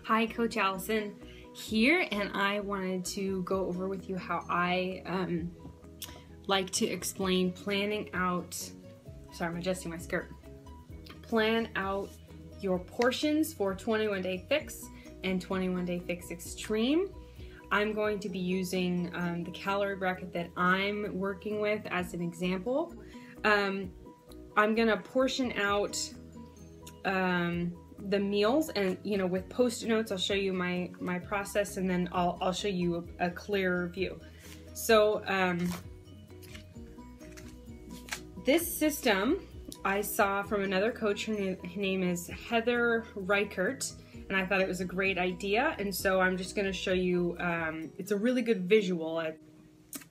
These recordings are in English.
Hi, Coach Allison here, and I wanted to go over with you how I like to explain planning out, sorry, I'm adjusting my skirt, plan out your portions for 21 Day Fix and 21 Day Fix Extreme. I'm going to be using the calorie bracket that I'm working with as an example. I'm gonna portion out the meals, and with post-it notes I'll show you my process, and then I'll show you a clearer view. So this system I saw from another coach. Her name is Heather Reichert, and I thought it was a great idea, and so I'm just going to show you. It's a really good visual.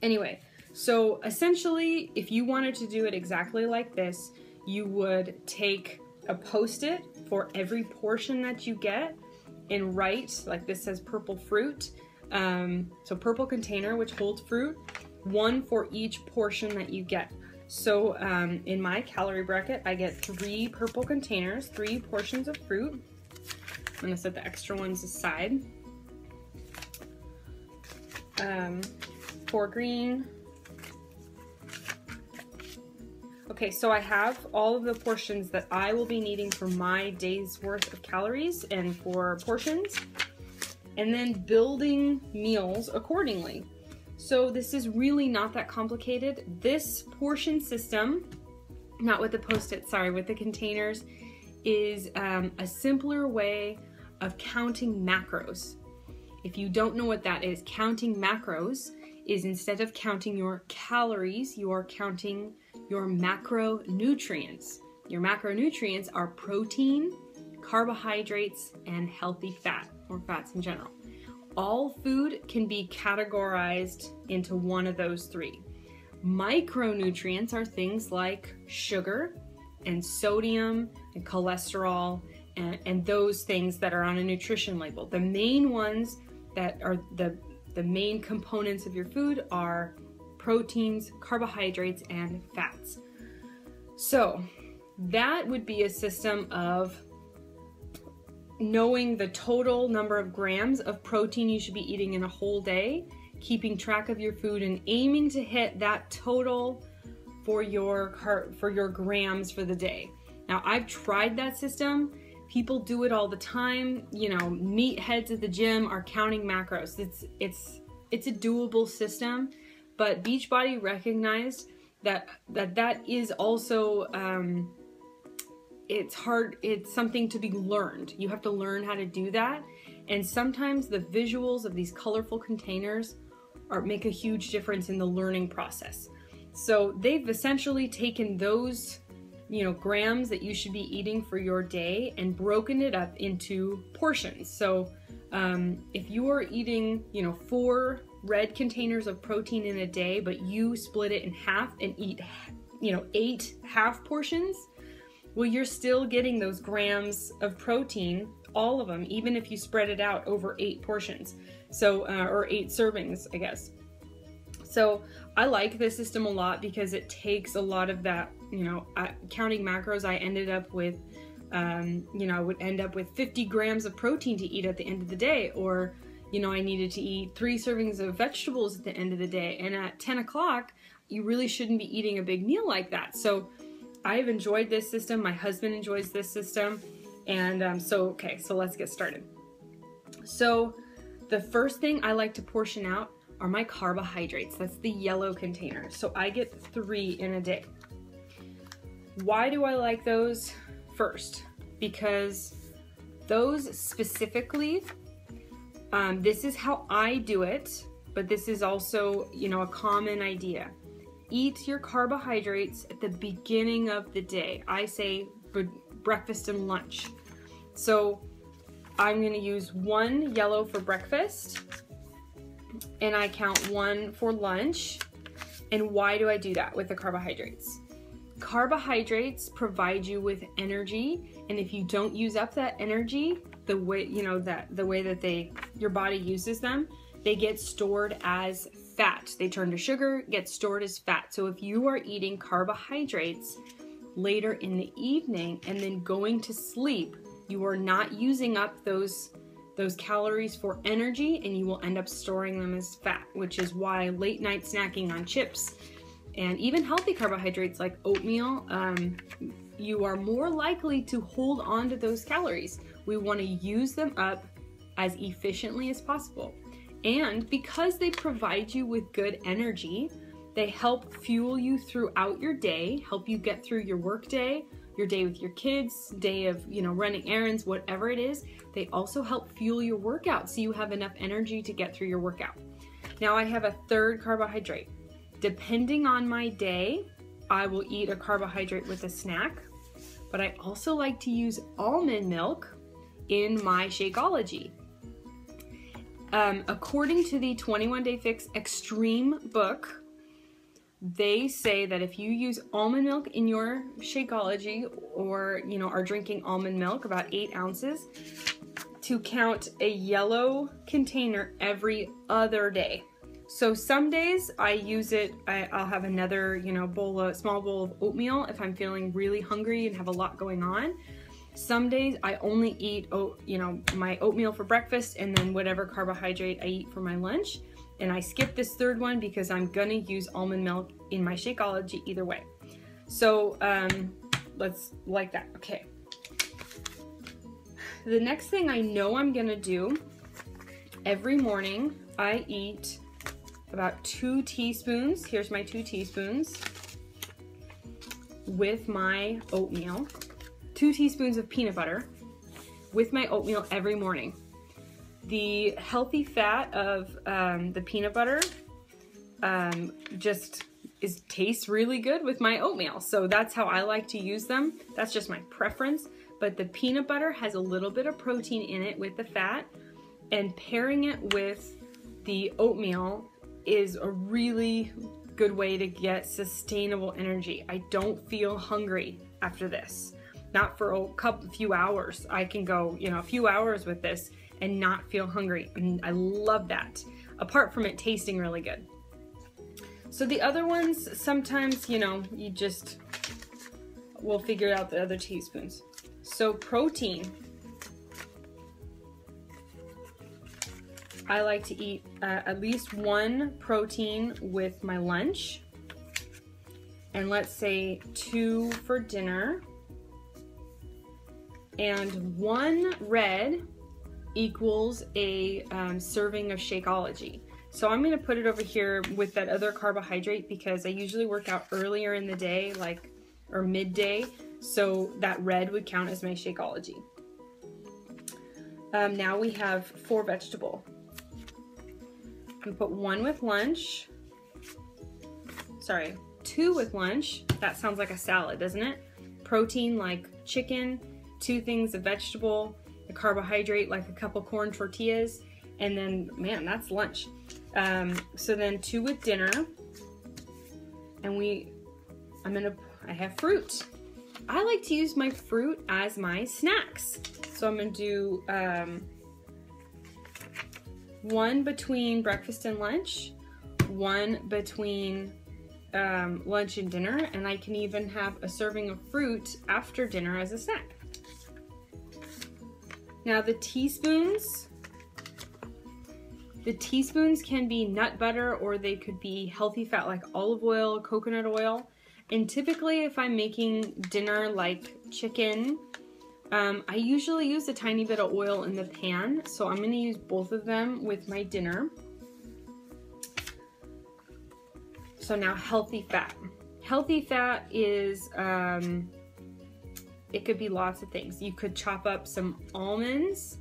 Anyway, so essentially if you wanted to do it exactly like this, you would take a post-it for every portion that you get and write, like this says purple fruit, so purple container which holds fruit, one for each portion that you get. So in my calorie bracket I get 3 purple containers, 3 portions of fruit. I'm gonna set the extra ones aside. 4 green. Okay, so I have all of the portions that I will be needing for my day's worth of calories and for portions, and then building meals accordingly. So this is really not that complicated. This portion system, not with the post-it, sorry, with the containers, is a simpler way of counting macros. If you don't know what that is, counting macros is instead of counting your calories, you are counting your macronutrients. Your macronutrients are protein, carbohydrates, and healthy fat, or fats in general. All food can be categorized into one of those 3. Micronutrients are things like sugar and sodium and cholesterol and those things that are on a nutrition label. The main ones that are the main components of your food are proteins, carbohydrates, and fats. So that would be a system of knowing the total number of grams of protein you should be eating in a whole day, keeping track of your food, and aiming to hit that total for your grams for the day. Now, I've tried that system. People do it all the time. Meatheads at the gym are counting macros. It's a doable system, but Beachbody recognized that is also it's hard. It's something to be learned. You have to learn how to do that, and sometimes the visuals of these colorful containers make a huge difference in the learning process. So they've essentially taken those grams that you should be eating for your day and broken it up into portions. So if you are eating 4 red containers of protein in a day, but you split it in half and eat 8 half portions, well, you're still getting those grams of protein, all of them, even if you spread it out over 8 portions, so or 8 servings, I guess. So I like this system a lot because it takes a lot of that, counting macros. I ended up with, I would end up with 50 grams of protein to eat at the end of the day, or, I needed to eat 3 servings of vegetables at the end of the day. And at 10 o'clock, you really shouldn't be eating a big meal like that. So I've enjoyed this system. My husband enjoys this system. And so let's get started. So the first thing I like to portion out are my carbohydrates. That's the yellow container. So I get 3 in a day. Why do I like those first? Because those specifically, this is how I do it, but this is also, a common idea. Eat your carbohydrates at the beginning of the day. I say breakfast and lunch. So I'm gonna use 1 yellow for breakfast, and I count 1 for lunch. And why do I do that with the carbohydrates? Carbohydrates provide you with energy, and if you don't use up that energy the way that your body uses them, they get stored as fat. They turn to sugar, get stored as fat. So if you are eating carbohydrates later in the evening and then going to sleep, you are not using up those those calories for energy, and you will end up storing them as fat, which is why late night snacking on chips and even healthy carbohydrates like oatmeal, you are more likely to hold on to those calories. We want to use them up as efficiently as possible. And because they provide you with good energy, they help fuel you throughout your day, help you get through your work day, your day with your kids, day of, running errands, whatever it is. They also help fuel your workout so you have enough energy to get through your workout. Now I have a third carbohydrate. Depending on my day, I will eat a carbohydrate with a snack, but I also like to use almond milk in my Shakeology. According to the 21 Day Fix Extreme book, they say that if you use almond milk in your Shakeology, or are drinking almond milk, about 8 ounces, to count a yellow container every other day. So some days I use it, I'll have another small bowl of oatmeal if I'm feeling really hungry and have a lot going on. Some days I only eat my oatmeal for breakfast and then whatever carbohydrate I eat for my lunch. And I skip this third one because I'm gonna use almond milk in my Shakeology either way. So let's like that. Okay. The next thing I know I'm gonna do, every morning I eat about 2 teaspoons. Here's my 2 teaspoons with my oatmeal. 2 teaspoons of peanut butter with my oatmeal every morning. The healthy fat of the peanut butter tastes really good with my oatmeal. So that's how I like to use them. That's just my preference. But the peanut butter has a little bit of protein in it with the fat, and pairing it with the oatmeal is a really good way to get sustainable energy. I don't feel hungry after this. Not for a few hours. I can go, a few hours with this and not feel hungry. And I love that. Apart from it tasting really good. So the other ones, sometimes, you just will figure out the other teaspoons. So protein. I like to eat at least 1 protein with my lunch. And let's say 2 for dinner. And 1 red equals a serving of Shakeology. So I'm gonna put it over here with that other carbohydrate because I usually work out earlier in the day, or midday, so that red would count as my Shakeology. Now we have 4 vegetable. I'm gonna put 1 with lunch. Sorry, 2 with lunch. That sounds like a salad, doesn't it? Protein like chicken, 2 things of vegetable, a carbohydrate like a couple corn tortillas, and then, man, that's lunch. So then 2 with dinner, and I have fruit. I like to use my fruit as my snacks. So I'm gonna do 1 between breakfast and lunch, 1 between lunch and dinner, and I can even have a serving of fruit after dinner as a snack. Now the teaspoons can be nut butter, or they could be healthy fat like olive oil, coconut oil. And typically if I'm making dinner like chicken, I usually use a tiny bit of oil in the pan. So I'm gonna use both of them with my dinner. So now healthy fat. Healthy fat is, it could be lots of things. You could chop up some almonds.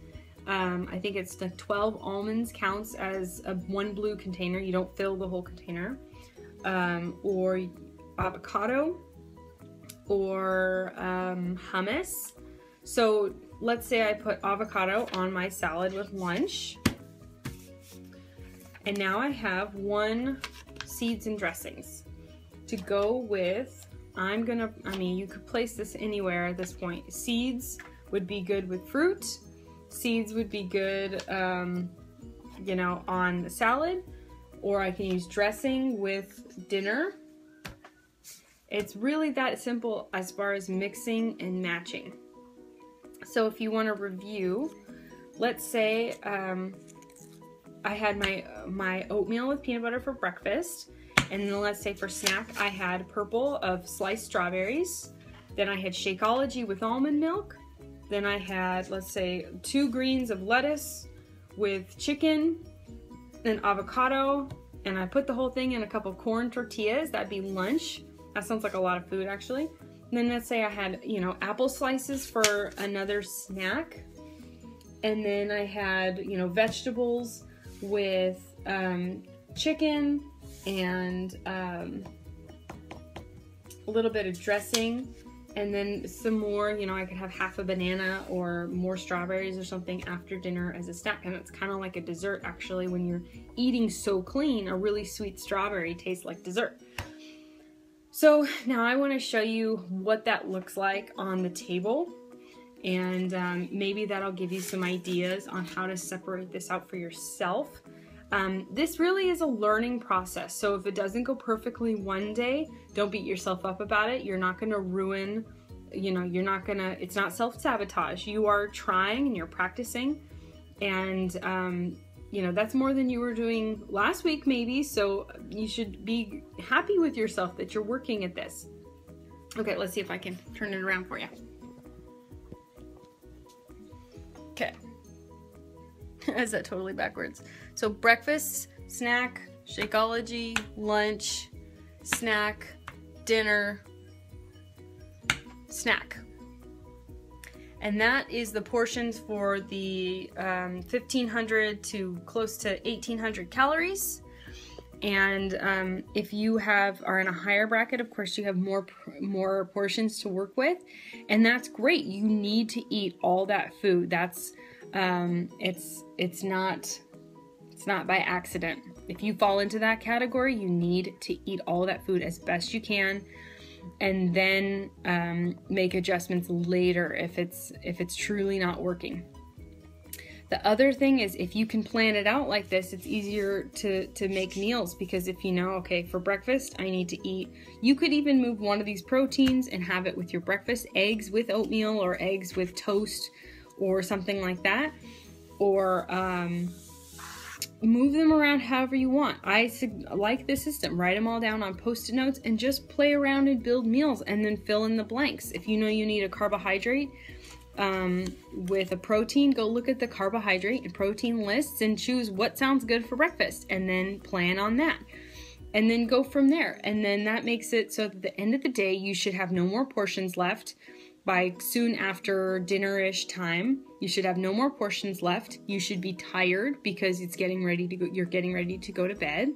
I think it's the 12 almonds counts as 1 blue container. You don't fill the whole container. Or avocado, or hummus. So let's say I put avocado on my salad with lunch. And now I have 1 seeds and dressings to go with. You could place this anywhere at this point. Seeds would be good with fruit. Seeds would be good, on the salad, or I can use dressing with dinner. It's really that simple as far as mixing and matching. So if you want to review, let's say I had my oatmeal with peanut butter for breakfast, and then let's say for snack I had purple of sliced strawberries, then I had Shakeology with almond milk, then I had, let's say, 2 greens of lettuce with chicken and avocado, and I put the whole thing in a couple corn tortillas. That'd be lunch. That sounds like a lot of food, actually. And then let's say I had, you know, apple slices for another snack, and then I had, you know, vegetables with chicken and a little bit of dressing, and then some more, you know, I could have half a banana or more strawberries or something after dinner as a snack. And it's kind of like a dessert, actually. When you're eating so clean, a really sweet strawberry tastes like dessert. So now I want to show you what that looks like on the table, and maybe that'll give you some ideas on how to separate this out for yourself. This really is a learning process, so if it doesn't go perfectly one day, don't beat yourself up about it. You're not going to ruin, you know, it's not self-sabotage. You are trying and you're practicing, and you know, that's more than you were doing last week maybe, so you should be happy with yourself that you're working at this. Okay, let's see if I can turn it around for you. Okay. Is that totally backwards? So breakfast, snack, Shakeology, lunch, snack, dinner, snack. And that is the portions for the 1,500 to close to 1,800 calories. And if you are in a higher bracket, of course, you have more portions to work with, and that's great. You need to eat all that food. That's it's not by accident. If you fall into that category, you need to eat all that food as best you can, and then make adjustments later if it's truly not working. The other thing is, if you can plan it out like this, it's easier to make meals, because if you know, okay, for breakfast I need to eat, you could even move one of these proteins and have it with your breakfast, eggs with oatmeal or eggs with toast or something like that, or move them around however you want. I like this system. Write them all down on Post-it notes and just play around and build meals, and then fill in the blanks. If you know you need a carbohydrate with a protein, go look at the carbohydrate and protein lists and choose what sounds good for breakfast, and then plan on that, and then go from there. And then that makes it so that at the end of the day you should have no more portions left. By soon after dinner-ish time, you should have no more portions left. You should be tired because you're getting ready to go to bed,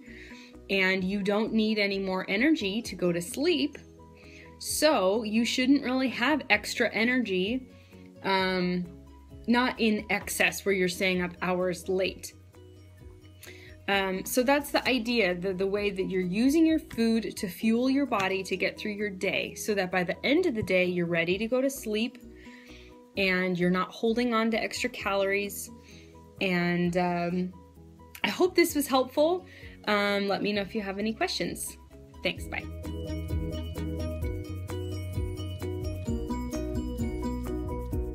and you don't need any more energy to go to sleep. So you shouldn't really have extra energy, not in excess where you're staying up hours late. So that's the idea, the way that you're using your food to fuel your body to get through your day, so that by the end of the day you're ready to go to sleep and you're not holding on to extra calories. And I hope this was helpful. Let me know if you have any questions. Thanks, bye.